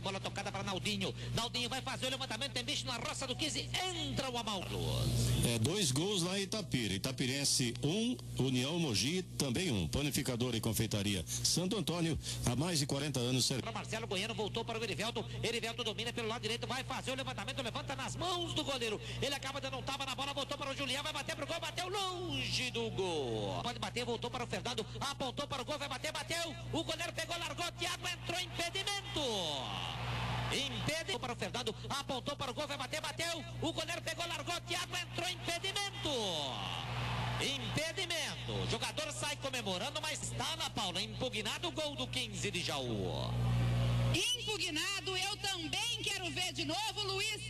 bola tocada para Naldinho. Naldinho vai fazer o levantamento, tem bicho na roça do 15, entra o Amauro. 2 gols lá em Itapira. Itapirense 1, União Mogi também 1. Panificador e confeitaria Santo Antônio, há mais de 40 anos. Marcelo Goiano voltou para o Erivelto. Erivelto domina pelo lado direito, vai fazer o levantamento, levanta nas mãos do goleiro. Ele acaba dando um tapa na bola, voltou para o Julião, vai bater pro gol, bateu longe do gol. Pode bater, voltou para o Fernando, apontou para o gol, vai bater, bateu. O goleiro pegou, largou, Thiago entrou, impedimento. Impedimento para o Fernando, apontou para o gol, vai bater, bateu. O goleiro pegou, largou, Thiago entrou, impedimento. Impedimento. O jogador sai comemorando, mas está, Ana Paula, impugnado o gol do 15 de Jaú. Impugnado, eu também quero ver de novo, Luiz.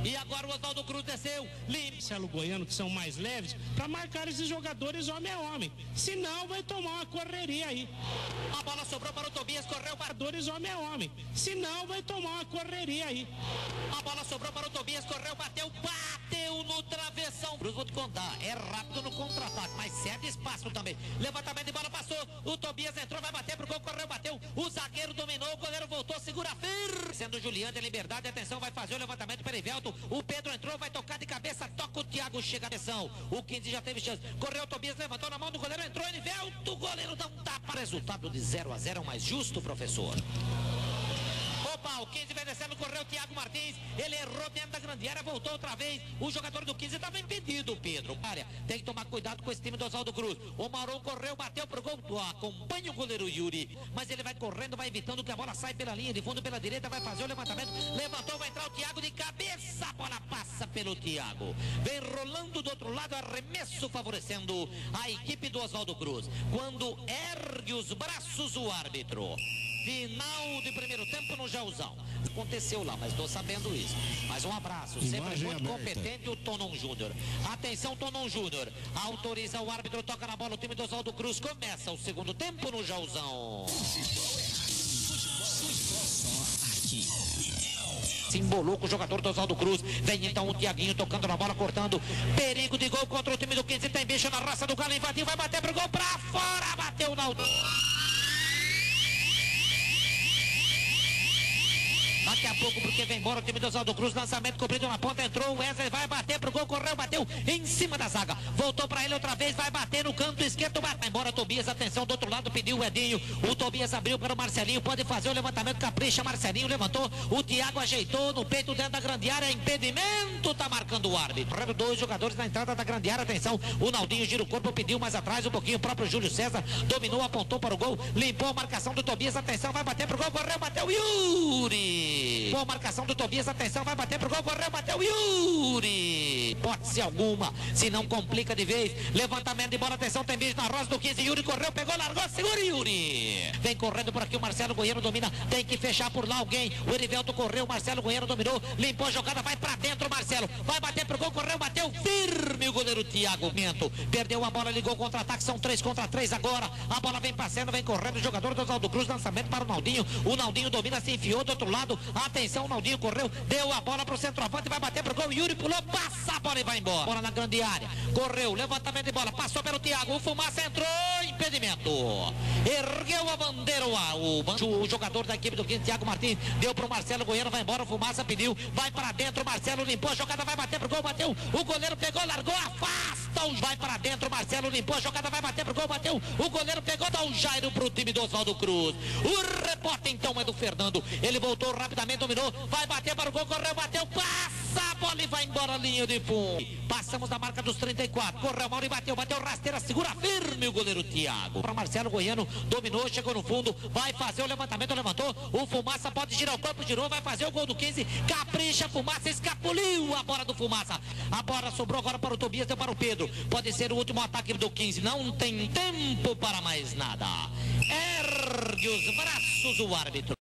E agora o Oswaldo Cruz desceu, limpo. Marcelo Goiano, que são mais leves, para marcar esses jogadores homem a homem. Senão vai tomar uma correria aí. A bola sobrou para o Tobias, correu para jogadores homem a homem. Senão vai tomar uma correria aí. A bola sobrou para o Tobias, correu, bateu no travessão. Cruz, vou te contar, é rápido no contra-ataque, mas cede espaço também. Levantamento de bola, passou, o Tobias entrou, vai bater pro gol, correu, bateu. O zagueiro dominou, o goleiro voltou, segura firme. Sendo o Juliano em liberdade, atenção, vai fazer o levantamento para Erivelto. O Pedro entrou, vai tocar de cabeça, toca o Thiago, chega a atenção. O 15 já teve chance. Correu o Tobias, levantou na mão do goleiro, entrou Erivelto, o goleiro dá um tapa. Resultado de 0-0 é o mais justo, professor. Opa, o 15 vai descendo, correu o Thiago Martins, ele errou dentro da grande área, voltou outra vez. O jogador do 15 estava impedido, Pedro. Área, tem que tomar cuidado com esse time do Oswaldo Cruz. O Mauro correu, bateu pro gol, acompanha o goleiro Yuri, mas ele vai correndo, vai evitando que a bola saia pela linha de fundo, pela direita, vai fazer o levantamento, levantou, vai entrar o Thiago de cabeça, a bola passa pelo Thiago, vem rolando do outro lado, arremesso favorecendo a equipe do Oswaldo Cruz. Quando ergue os braços o árbitro. Final de primeiro tempo no Jauzão. Aconteceu lá, mas estou sabendo isso. Mais um abraço, sempre muito competente o Tonon Júnior. Atenção, Tonon Júnior. Autoriza o árbitro, toca na bola, o time do Oswaldo Cruz começa o segundo tempo no Jauzão. Se embolou com o jogador do Oswaldo Cruz. Vem então o Thiaguinho tocando na bola, cortando. Perigo de gol contra o time do 15. Tem bicho na raça do Galo, invadiu, vai bater pro gol pra fora. Bateu na daqui a pouco, porque vem embora o time do Oswaldo Cruz, lançamento cobrido na ponta, entrou o Wesley, vai bater pro gol, correu, bateu em cima da zaga, voltou pra ele outra vez, vai bater no canto esquerdo, vai embora Tobias, atenção, do outro lado pediu o Edinho, o Tobias abriu para o Marcelinho, pode fazer o levantamento, capricha, Marcelinho levantou, o Thiago ajeitou no peito dentro da grande área, impedimento, tá marcando o árbitro. Correndo 2 jogadores na entrada da grande área, atenção, o Naldinho gira o corpo, pediu mais atrás um pouquinho, o próprio Júlio César dominou, apontou para o gol, limpou a marcação do Tobias, atenção, vai bater pro gol, correu, bateu Yuri. Boa marcação do Tobias, atenção, vai bater pro gol, correu, bateu Yuri. Hipótese alguma, se não complica de vez. Levantamento de bola, atenção, tem bicho na roça do 15, Yuri correu, pegou, largou, segura Yuri. Vem correndo por aqui o Marcelo Goiano, domina, tem que fechar por lá alguém. O Erivelto correu, o Marcelo Goiano dominou, limpou a jogada, vai pra dentro, Marcelo. Vai bater pro gol, correu, bateu firme o goleiro Thiago Mento. Perdeu a bola, ligou contra-ataque, são 3 contra 3 agora. A bola vem passando, vem correndo o jogador do Oswaldo Cruz, lançamento para o Naldinho. O Naldinho domina, se enfiou do outro lado. Atenção, o Naldinho correu, deu a bola pro centroavante, vai bater pro gol, Yuri pulou, passa a bola e vai embora. Bola na grande área, correu, levantamento de bola, passou pelo Thiago, o Fumaça entrou, impedimento. Ergueu a bandeira, o jogador da equipe do 15, Thiago Martins, deu pro Marcelo Goiano, vai embora, o Fumaça pediu, vai para dentro, Marcelo limpou a jogada, vai bater pro gol, bateu, o goleiro pegou, largou, afasta, vai para dentro, Marcelo limpou a jogada, vai bater pro gol, bateu, o goleiro pegou, dá um Jairo pro time do Oswaldo Cruz. O repórter então é do Fernando, ele voltou rapidamente, dominou, vai bater para o gol, correu, bateu, passa a bola e vai embora a linha de fundo. Passamos da marca dos 34, correu, Mauro e bateu, rasteira, segura firme o goleiro Thiago. Para Marcelo Goiano, dominou, chegou no fundo, vai fazer o levantamento, levantou, o Fumaça pode girar o corpo, girou, vai fazer o gol do 15, capricha, Fumaça, escapuliu a bola do Fumaça. A bola sobrou agora para o Tobias, deu para o Pedro, pode ser o último ataque do 15, não tem tempo para mais nada. Ergue os braços o árbitro.